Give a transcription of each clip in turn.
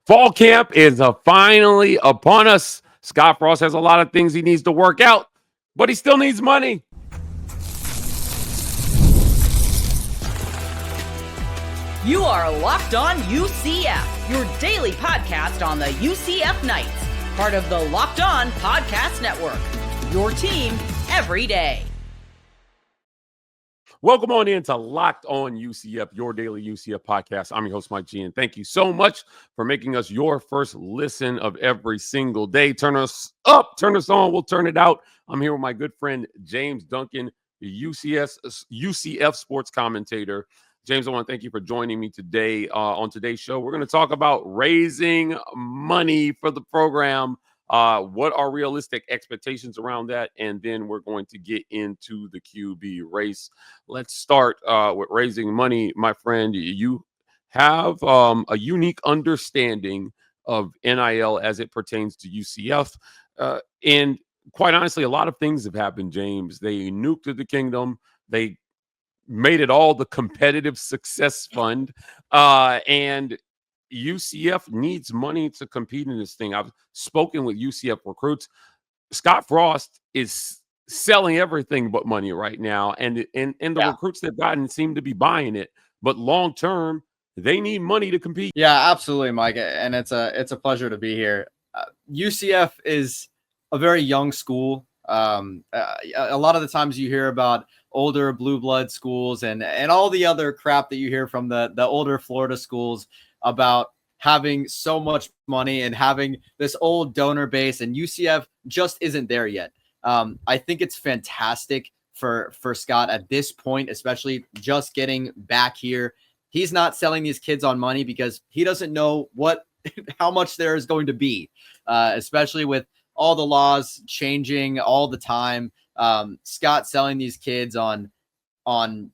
Fall camp is finally upon us. Scott Frost has a lot of things he needs to work out, but he still needs money. You are Locked On UCF, your daily podcast on the UCF Knights, part of the Locked On Podcast Network, your team every day. Welcome on in to Locked On UCF, your daily UCF podcast. I'm your host, Mike G, and thank you so much for making us your first listen of every single day. Turn us up, turn us on, we'll turn it out. I'm here with my good friend, James Duncan, the UCF sports commentator. James, I want to thank you for joining me today on today's show. We're going to talk about raising money for the program. What are realistic expectations around that? And then we're going to get into the QB race. Let's start with raising money, my friend. You have a unique understanding of NIL as it pertains to UCF. And quite honestly, a lot of things have happened, James. They nuked the kingdom. They made it all the competitive success fund. And UCF needs money to compete in this thing. I've spoken with UCF recruits. Scott Frost is selling everything but money right now. And the recruits they've gotten seem to be buying it. But long term, they need money to compete. Yeah, absolutely, Mike. And it's a pleasure to be here. UCF is a very young school. A lot of the times you hear about older blue blood schools and all the other crap that you hear from the older Florida schools about having so much money and having this old donor base, and UCF just isn't there yet. I think it's fantastic for Scott at this point, especially just getting back here. He's not selling these kids on money because he doesn't know how much there is going to be, especially with all the laws changing all the time. Scott selling these kids on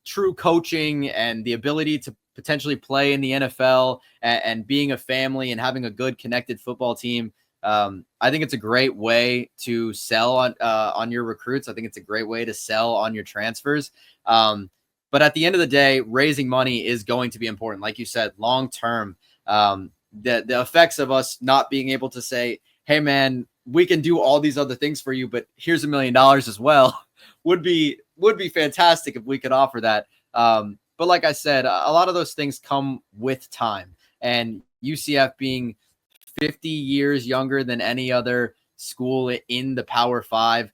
true coaching and the ability to potentially play in the NFL and being a family and having a good connected football team. I think it's a great way to sell on your recruits. I think it's a great way to sell on your transfers. But at the end of the day, raising money is going to be important. Like you said, long term, the effects of us not being able to say, hey man, we can do all these other things for you, but here's $1 million as well would be fantastic if we could offer that. But like I said, a lot of those things come with time, and UCF being 50 years younger than any other school in the Power Five.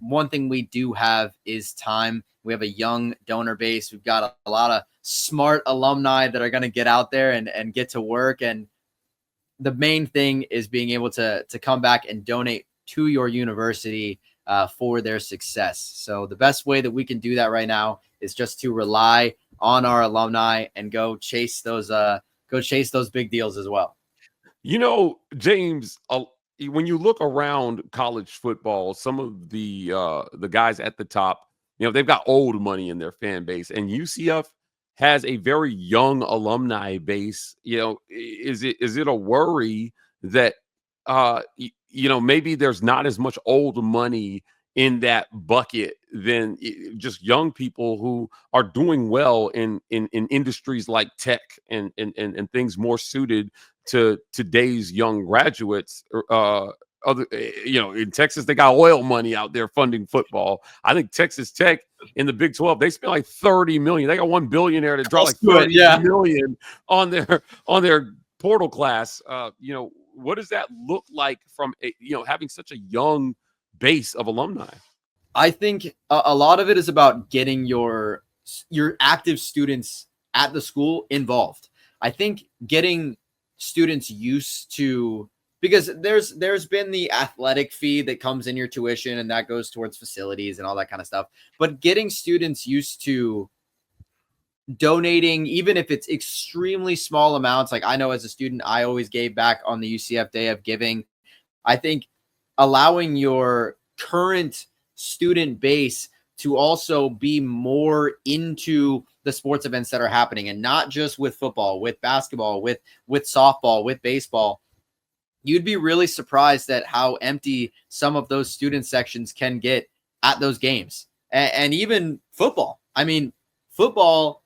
One thing we do have is time. We have a young donor base. We've got a lot of smart alumni that are going to get out there and get to work. And the main thing is being able to come back and donate to your university for their success. So the best way that we can do that right now is just to rely on our alumni and go chase those big deals as well. You know, James, when you look around college football, some of the guys at the top, you know, they've got old money in their fan base, and UCF has a very young alumni base. You know, is it a worry that maybe there's not as much old money in that bucket than just young people who are doing well in industries like tech and things more suited to today's young graduates? In Texas, they got oil money out there funding football. I think Texas Tech in the Big 12, they spent like $30 million. They got one billionaire to draw like $30 million on their portal class. What does that look like from having such a young base of alumni? I think a lot of it is about getting your active students at the school involved. I think getting students used to, because there's been the athletic fee that comes in your tuition and that goes towards facilities and all that kind of stuff. But getting students used to donating, even if it's extremely small amounts, like I know as a student, I always gave back on the UCF Day of Giving. I think allowing your current student base to also be more into the sports events that are happening, and not just with football, with basketball, with softball, with baseball. You'd be really surprised at how empty some of those student sections can get at those games. And even football. I mean, football,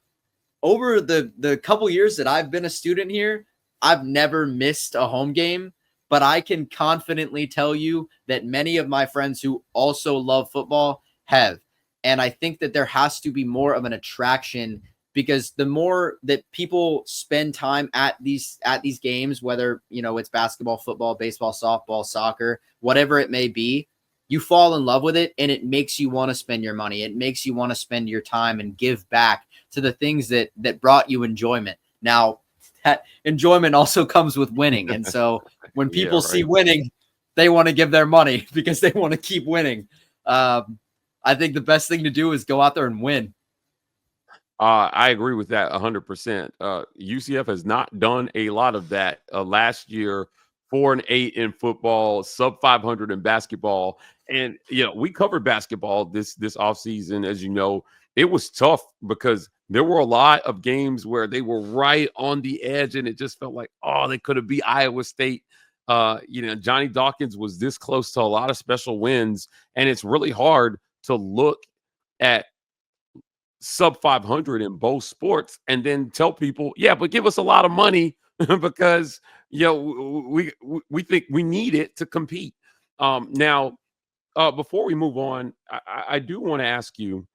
over the couple years that I've been a student here, I've never missed a home game, but I can confidently tell you that many of my friends who also love football have. And I think that there has to be more of an attraction, because the more that people spend time at these games, whether, it's basketball, football, baseball, softball, soccer, whatever it may be, you fall in love with it, and it makes you want to spend your money. It makes you want to spend your time and give back to the things that brought you enjoyment. Now, that enjoyment also comes with winning. And so when people see winning, they want to give their money because they want to keep winning. I think the best thing to do is go out there and win. I agree with that 100%. UCF has not done a lot of that. Last year, 4-8 in football, sub 500 in basketball. And, we covered basketball this offseason. As you know, it was tough because there were a lot of games where they were right on the edge, and it just felt like, they could have beat Iowa State. Johnny Dawkins was this close to a lot of special wins, and it's really hard to look at sub 500 in both sports and then tell people, but give us a lot of money because we think we need it to compete. Now, before we move on, I do want to ask you,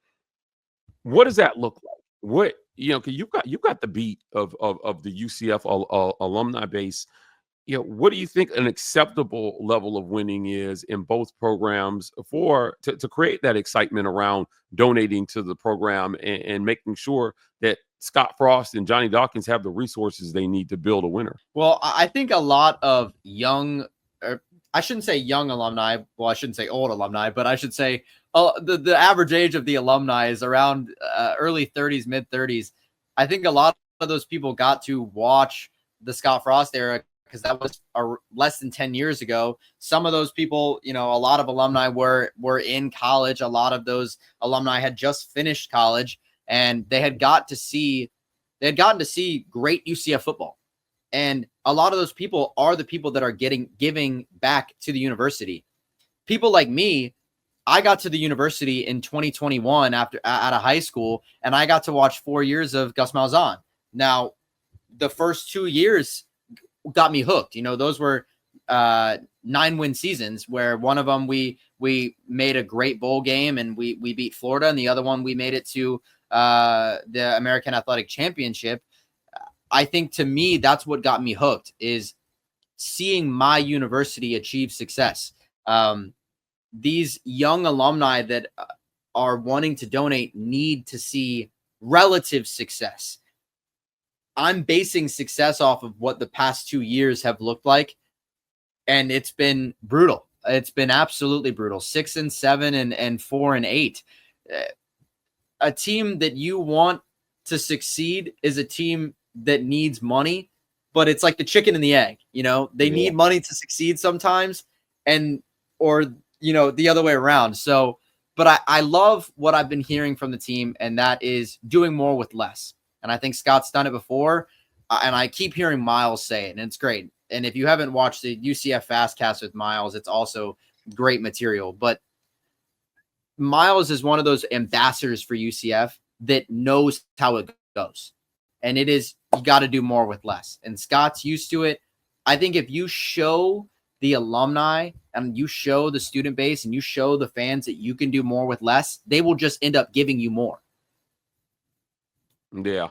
what does that look like? What, because you've got the beat of the UCF alumni base. What do you think an acceptable level of winning is in both programs to create that excitement around donating to the program and making sure that Scott Frost and Johnny Dawkins have the resources they need to build a winner? Well, I think a lot of I shouldn't say young alumni. Well, I shouldn't say old alumni, but I should say the average age of the alumni is around early 30s, mid 30s. I think a lot of those people got to watch the Scott Frost era because that was less than 10 years ago. Some of those people, a lot of alumni were in college. A lot of those alumni had just finished college, and they had gotten to see great UCF football. And a lot of those people are the people that are giving back to the university. People like me, I got to the university in 2021 out of high school, and I got to watch 4 years of Gus Malzahn. Now, the first 2 years got me hooked. Those were 9-win seasons where one of them we made a great bowl game and we beat Florida, and the other one we made it to the American Athletic Championship. I think, to me, that's what got me hooked, is seeing my university achieve success. These young alumni that are wanting to donate need to see relative success. I'm basing success off of what the past 2 years have looked like, and it's been brutal. It's been absolutely brutal. 6-7 and 4-8. A team that you want to succeed is a team that needs money, but it's like the chicken and the egg. They need money to succeed sometimes, or the other way around. So, but I love what I've been hearing from the team, and that is doing more with less. And I think Scott's done it before, and I keep hearing Myles say it, and it's great. And if you haven't watched the UCF Fastcast with Myles, it's also great material. But Myles is one of those ambassadors for UCF that knows how it goes. And it is, you got to do more with less. And Scott's used to it. I think if you show the alumni and you show the student base and you show the fans that you can do more with less, they will just end up giving you more. Yeah.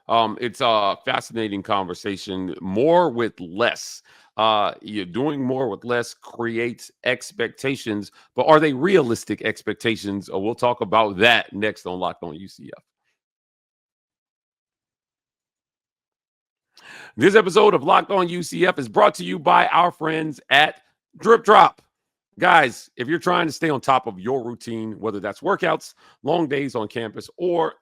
It's a fascinating conversation. More with less. You're doing more with less creates expectations, but are they realistic expectations? We'll talk about that next on Locked On UCF. This episode of Locked On UCF is brought to you by our friends at Drip Drop. Guys, if you're trying to stay on top of your routine, whether that's workouts, long days on campus, or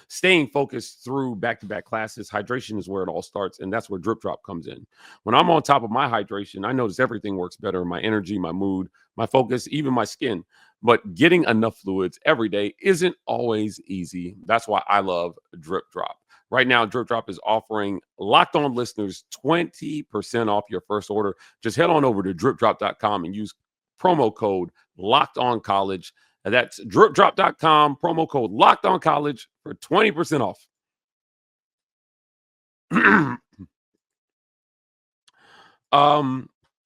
staying focused through back-to-back classes, hydration is where it all starts, and that's where Drip Drop comes in. When I'm on top of my hydration, I notice everything works better: my energy, my mood, my focus, even my skin. But getting enough fluids every day isn't always easy. That's why I love Drip Drop. Right now, Drip Drop is offering Locked On listeners 20% off your first order. Just head on over to dripdrop.com and use promo code LOCKEDONCollege. That's dripdrop.com, promo code LOCKEDONCollege for 20% off.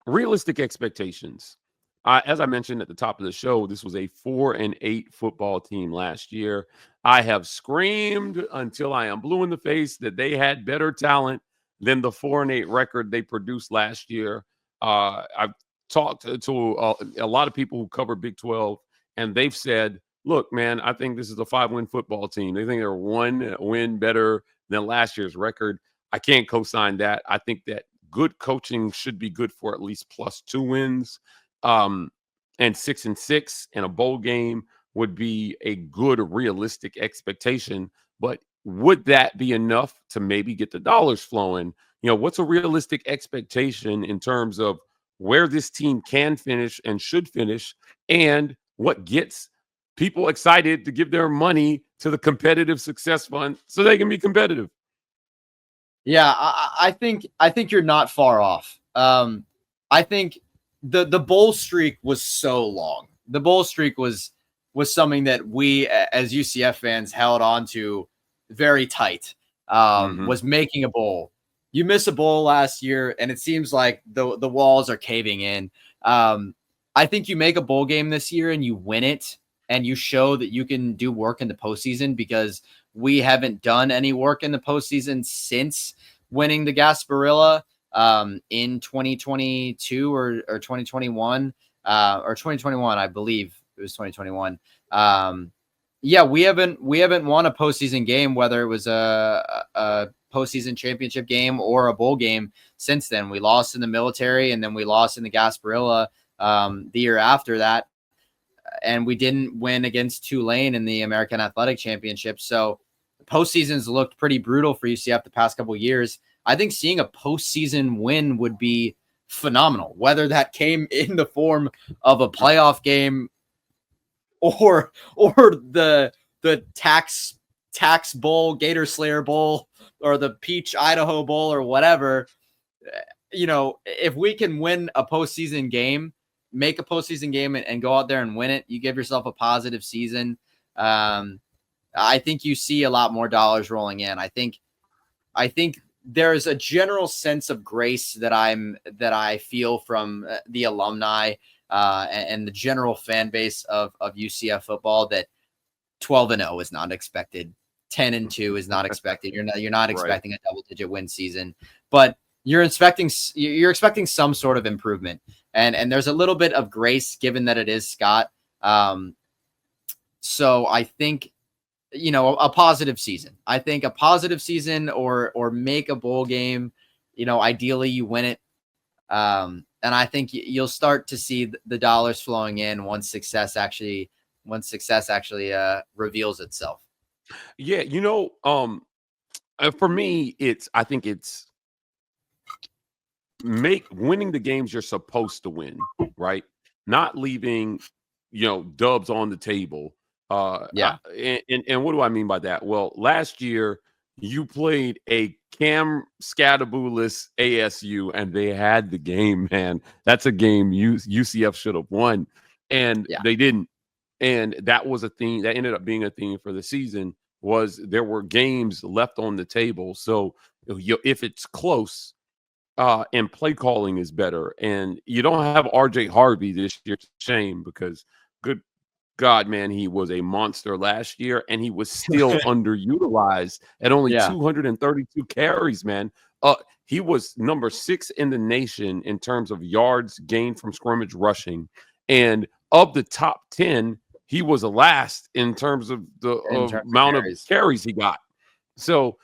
Realistic expectations. As I mentioned at the top of the show, this was a 4-8 football team last year. I have screamed until I am blue in the face that they had better talent than the 4-8 record they produced last year. I've talked to a lot of people who cover Big 12, and they've said, look, man, I think this is a 5-win football team. They think they're 1 win better than last year's record. I can't co-sign that. I think that good coaching should be good for at least +2 wins. And 6-6 and a bowl game would be a good realistic expectation. But would that be enough to maybe get the dollars flowing? What's a realistic expectation in terms of where this team can finish and should finish, and what gets people excited to give their money to the competitive success fund so they can be competitive? Yeah, I think you're not far off. I think the bowl streak was so long. The bowl streak was something that we as UCF fans held on to very tight. Was making a bowl. You miss a bowl last year, and it seems like the walls are caving in. I think you make a bowl game this year and you win it, and you show that you can do work in the postseason, because we haven't done any work in the postseason since winning the Gasparilla in 2022 or 2021 or 2021, I believe it was 2021. Yeah, we haven't won a postseason game, whether it was a postseason championship game or a bowl game since then. We lost in the military, and then we lost in the Gasparilla the year after that. And we didn't win against Tulane in the American Athletic Championship. So postseasons looked pretty brutal for UCF the past couple of years. I think seeing a postseason win would be phenomenal, whether that came in the form of a playoff game or the tax bowl, Gator Slayer Bowl, or the Peach Idaho Bowl, or whatever. If we can win a postseason game, make a postseason game and go out there and win it, you give yourself a positive season. I think you see a lot more dollars rolling in. I think there's a general sense of grace that I feel from the alumni and the general fan base of UCF football, that 12-0 is not expected. 10-2 is not expected. You're not expecting a double-digit win season, but you're expecting some sort of improvement. And there's a little bit of grace given that it is Scott. So I think, a positive season. I think a positive season or make a bowl game, ideally you win it. And I think you'll start to see the dollars flowing in once success actually reveals itself. Yeah. For me, I think it's winning the games you're supposed to win, right? Not leaving, dubs on the table. And what do I mean by that? Well, last year you played a Cam Scattaboolis ASU, and they had the game, man. That's a game UCF should have won, and they didn't. And that was a theme that ended up being a theme for the season. Was there were games left on the table. So if it's close, and play calling is better, and you don't have RJ Harvey this year, shame, because good God, man, he was a monster last year, and he was still underutilized at only 232 carries, man. He was number 6 in the nation in terms of yards gained from scrimmage rushing, and of the top 10, he was last in terms of the amount of carries he got. So,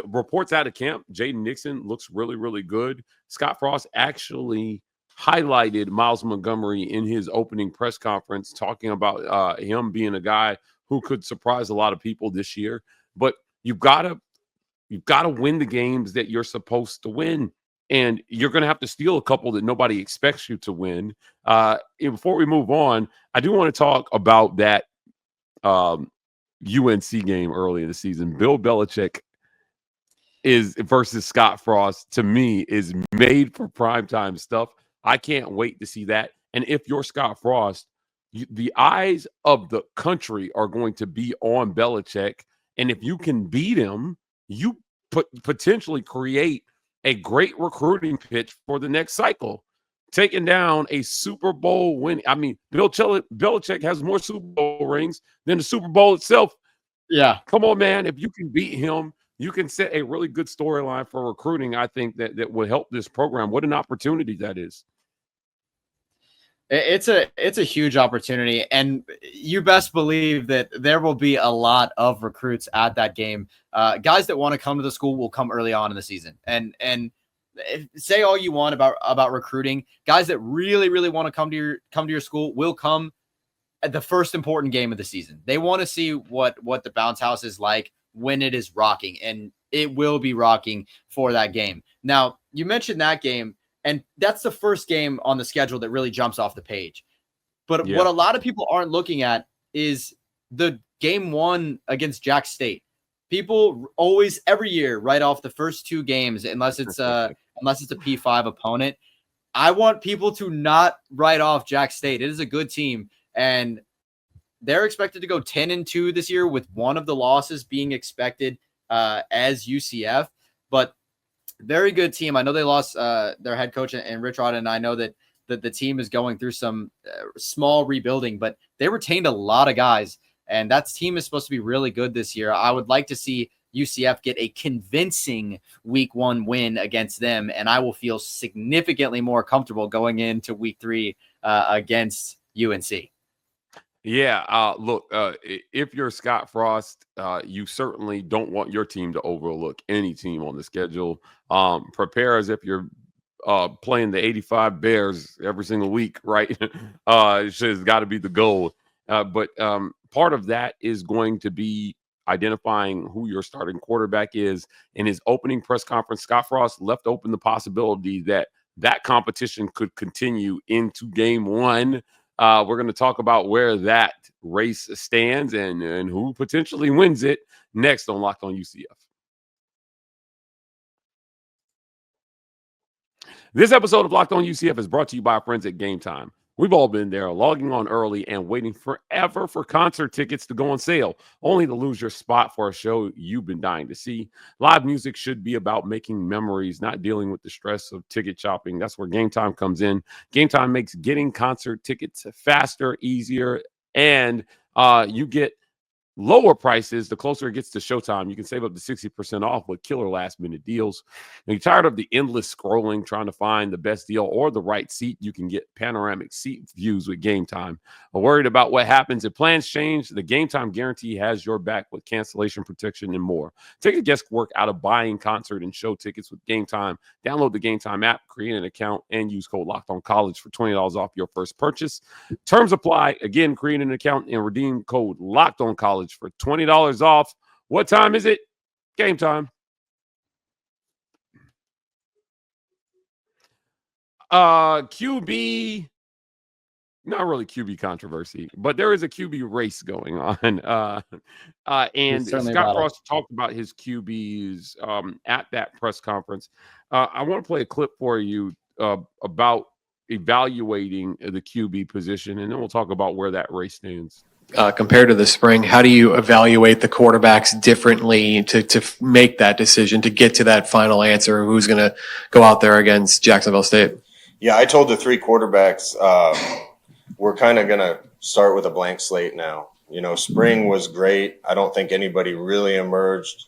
reports out of camp, Jaden Nixon looks really, really good. Scott Frost actually highlighted Myles Montgomery in his opening press conference, talking about him being a guy who could surprise a lot of people this year. But you've got to win the games that you're supposed to win, and you're going to have to steal a couple that nobody expects you to win. Before we move on, I do want to talk about that UNC game early in the season. Bill Belichick versus Scott Frost, to me, is made for primetime stuff. I can't wait to see that. And if you're Scott Frost, the eyes of the country are going to be on Belichick. And if you can beat him, you potentially create a great recruiting pitch for the next cycle. Taking down a Super Bowl win. I mean, Belichick has more Super Bowl rings than the Super Bowl itself. Yeah. Come on, man. If you can beat him, you can set a really good storyline for recruiting. I think that will help this program. What an opportunity that is. It's a huge opportunity, and you best believe that there will be a lot of recruits at that game. Guys that want to come to the school will come early on in the season, and say all you want about recruiting. Guys that really want to come to your school will come at the first important game of the season. They want to see what the bounce house is like when it is rocking, and it will be rocking for that game. Now, you mentioned that game. And that's the first game on the schedule that really jumps off the page. But what a lot of people aren't looking at is the game 1 against Jack State. People always, every year, write off the first 2 games unless it's a P5 opponent. I want people to not write off Jack State. It is a good team, and they're expected to go 10-2 this year, with one of the losses being expected as UCF. But very good team. I know they lost their head coach and Rich Rod, and I know that the team is going through some small rebuilding, but they retained a lot of guys, and that team is supposed to be really good this year. I would like to see UCF get a convincing week 1 win against them, and I will feel significantly more comfortable going into week 3 against UNC. Yeah, look, if you're Scott Frost, you certainly don't want your team to overlook any team on the schedule. Prepare as if you're playing the 85 Bears every single week, right? It's just got to be the goal. But part of that is going to be identifying who your starting quarterback is. In his opening press conference, Scott Frost left open the possibility that competition could continue into game 1. We're going to talk about where that race stands and who potentially wins it next on Locked On UCF. This episode of Locked On UCF is brought to you by our friends at Game Time. We've all been there, logging on early and waiting forever for concert tickets to go on sale, only to lose your spot for a show you've been dying to see. Live music should be about making memories, not dealing with the stress of ticket shopping. That's where Game Time comes in. Game Time makes getting concert tickets faster, easier, and you get lower prices the closer it gets to showtime. You can save up to 60% off with killer last-minute deals. Are you tired of the endless scrolling trying to find the best deal or the right seat? You can get panoramic seat views with Game Time. Are worried about what happens if plans change? The Game Time guarantee has your back with cancellation protection and more. Take the guesswork out of buying concert and show tickets with Game Time. Download the Game Time app, create an account, and use code LOCKEDONCollege for $20 off your first purchase. Terms apply. Again, create an account and redeem code LOCKEDONCollege for $20 off. What time is it? Game time. QB, not really QB controversy, but there is a QB race going on. And Scott Frost talked about his QBs at that press conference. I want to play a clip for you about evaluating the QB position, and then we'll talk about where that race stands. Compared to the spring, how do you evaluate the quarterbacks differently to make that decision, to get to that final answer? Who's going to go out there against Jacksonville State? Yeah, I told the 3 quarterbacks we're kind of going to start with a blank slate now. You know, spring was great. I don't think anybody really emerged.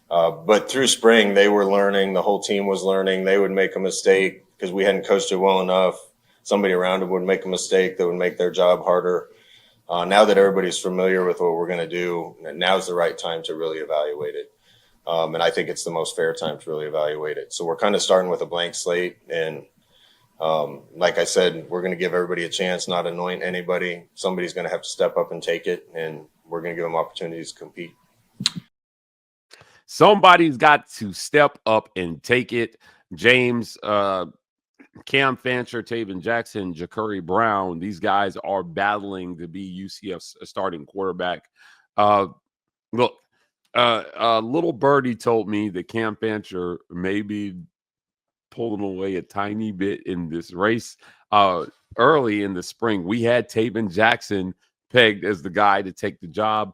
But through spring, they were learning. The whole team was learning. They would make a mistake because we hadn't coached it well enough. Somebody around them would make a mistake that would make their job harder. Now that everybody's familiar with what we're going to do, now's the right time to really evaluate it. And I think it's the most fair time to really evaluate it. So we're kind of starting with a blank slate. And like I said, we're going to give everybody a chance, not anoint anybody. Somebody's going to have to step up and take it, and we're going to give them opportunities to compete. Somebody's got to step up and take it. James, Cam Fancher, Taven Jackson, Jacuri Brown, these guys are battling to be UCF's starting quarterback. Look, little birdie told me that Cam Fancher may be pulling away a tiny bit in this race. Early in the spring, we had Taven Jackson pegged as the guy to take the job.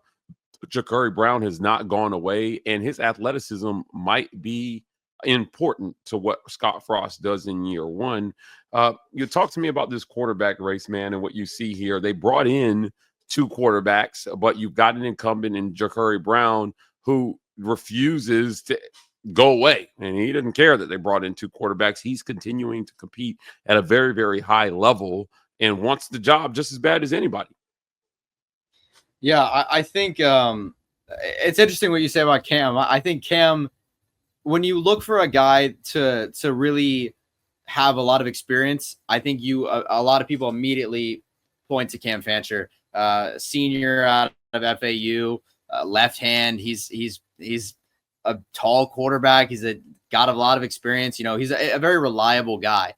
Jacuri Brown has not gone away, and his athleticism might be important to what Scott Frost does in year one. You talk to me about this quarterback race, man, and what you see here. They brought in 2 quarterbacks, but you've got an incumbent in Jacuri Brown who refuses to go away. And he didn't care that they brought in 2 quarterbacks. He's continuing to compete at a very, very high level and wants the job just as bad as anybody. Yeah, I think it's interesting what you say about Cam. I think Cam, when you look for a guy to really have a lot of experience, I think a lot of people immediately point to Cam Fancher, senior out of FAU, left hand. He's a tall quarterback. He's got a lot of experience. He's a very reliable guy.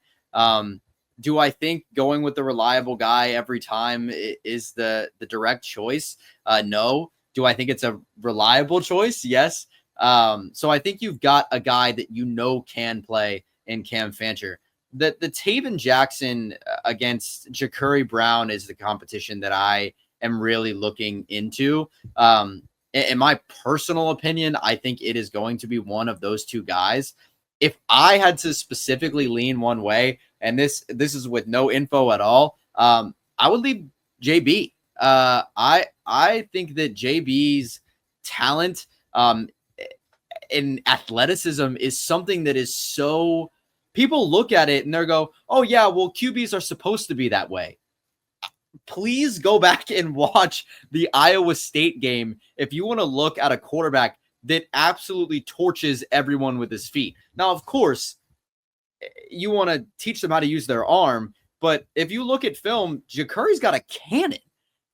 Do I think going with the reliable guy every time is the direct choice? No. Do I think it's a reliable choice? Yes. So I think you've got a guy that can play in Cam Fancher. The Taven Jackson against Jacuri Brown is the competition that I am really looking into. In my personal opinion, I think it is going to be one of those 2 guys. If I had to specifically lean one way, and this is with no info at all, I would leave JB. I think that JB's talent in athleticism is something that is so, people look at it and they go, oh yeah, well, QBs are supposed to be that way. Please go back and watch the Iowa State game if you want to look at a quarterback that absolutely torches everyone with his feet. Now, of course, you want to teach them how to use their arm, but if you look at film, Jacurri's got a cannon.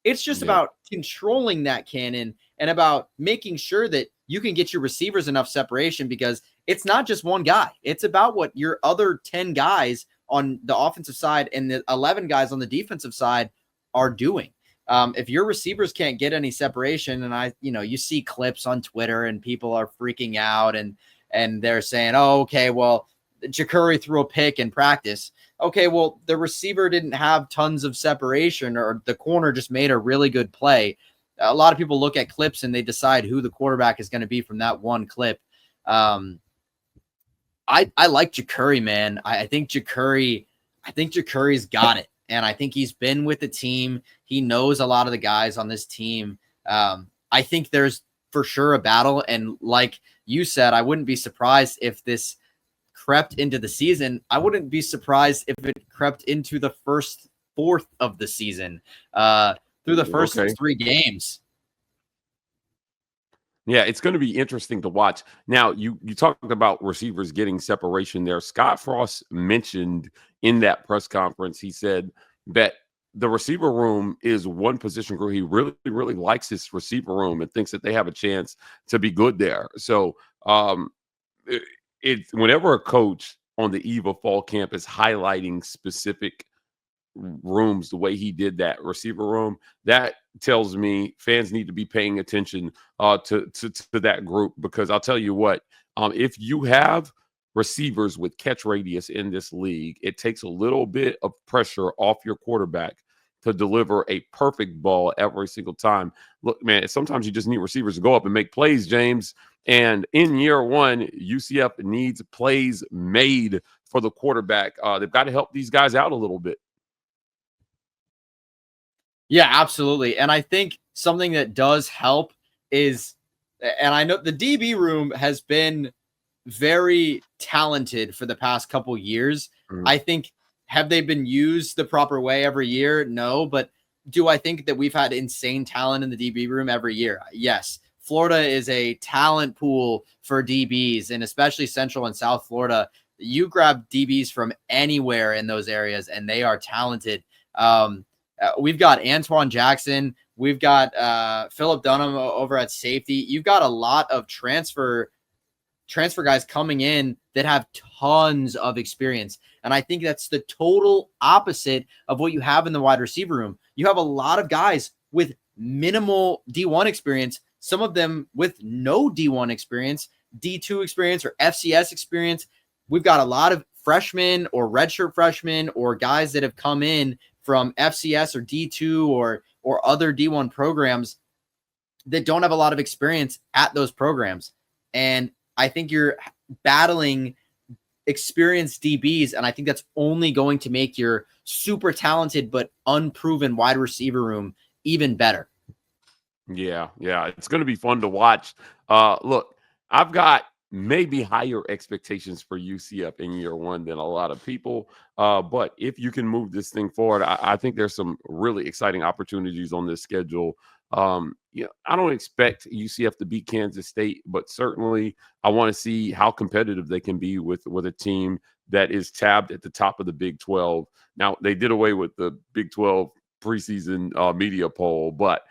It's just about controlling that cannon and about making sure that you can get your receivers enough separation, because it's not just one guy. It's about what your other 10 guys on the offensive side and the 11 guys on the defensive side are doing. If your receivers can't get any separation, and you see clips on Twitter and people are freaking out and they're saying, oh, okay, well, Jacurri threw a pick in practice. Okay, well, the receiver didn't have tons of separation, or the corner just made a really good play. A lot of people look at clips and they decide who the quarterback is going to be from that one clip. I like Jacurri, man. I think Jacurri's got it. And I think he's been with the team. He knows a lot of the guys on this team. I think there's for sure a battle. And like you said, I wouldn't be surprised if this crept into the season. I wouldn't be surprised if it crept into the first fourth of the season through the first 3 games. Yeah, it's going to be interesting to watch. Now, you talked about receivers getting separation there. Scott Frost mentioned in that press conference, he said that the receiver room is one position group. He really, really likes his receiver room and thinks that they have a chance to be good there. So it's whenever a coach on the eve of fall camp is highlighting specific rooms the way he did that receiver room, that tells me fans need to be paying attention to that group, because I'll tell you what, if you have receivers with catch radius in this league, it takes a little bit of pressure off your quarterback to deliver a perfect ball every single time. Look, man, sometimes you just need receivers to go up and make plays, James. And in year one, UCF needs plays made for the quarterback. They've got to help these guys out a little bit. Yeah, absolutely. And I think something that does help is, and I know the DB room has been very talented for the past couple years. I think, have they been used the proper way every year? No. But do I think that we've had insane talent in the DB room every year? Yes. Florida is a talent pool for DBs, and especially Central and South Florida. You grab DBs from anywhere in those areas, and they are talented. We've got Antoine Jackson. We've got Phillip Dunham over at safety. You've got a lot of transfer guys coming in that have tons of experience. And I think that's the total opposite of what you have in the wide receiver room. You have a lot of guys with minimal D1 experience, some of them with no D1 experience, D2 experience, or FCS experience. We've got a lot of freshmen or redshirt freshmen or guys that have come in from FCS or D2 or other D1 programs that don't have a lot of experience at those programs. And I think you're battling experienced DBs, and I think that's only going to make your super talented but unproven wide receiver room even better. Yeah, it's going to be fun to watch. Look, I've got maybe higher expectations for UCF in year one than a lot of people. But if you can move this thing forward, I think there's some really exciting opportunities on this schedule. I don't expect UCF to beat Kansas State, but certainly I want to see how competitive they can be with a team that is tabbed at the top of the Big 12. Now, they did away with the Big 12 preseason media poll, but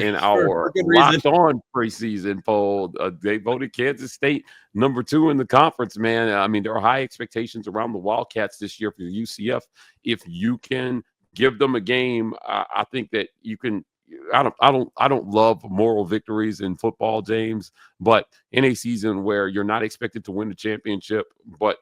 in our Locked On preseason poll, they voted Kansas State number 2 in the conference, man. I mean, there are high expectations around the Wildcats this year for UCF. If you can give them a game, I think that you can. I don't love moral victories in football, James, but in a season where you're not expected to win the championship, but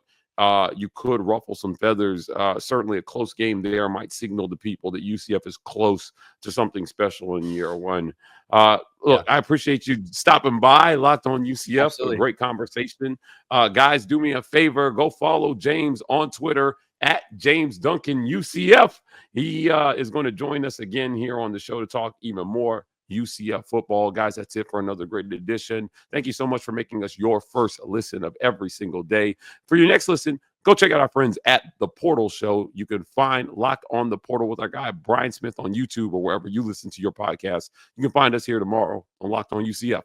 you could ruffle some feathers. Certainly a close game there might signal to people that UCF is close to something special in year one. Look, I appreciate you stopping by. Locked On UCF. Absolutely. A great conversation. Guys, do me a favor. Go follow James on Twitter at James Duncan UCF. He is going to join us again here on the show to talk even more UCF football. Guys, that's it for another great edition. Thank you so much for making us your first listen of every single day. For your next listen, go check out our friends at The Portal Show. You can find Lock on the Portal with our guy Brian Smith on YouTube or wherever you listen to your podcast. You can find us here tomorrow on Locked On UCF.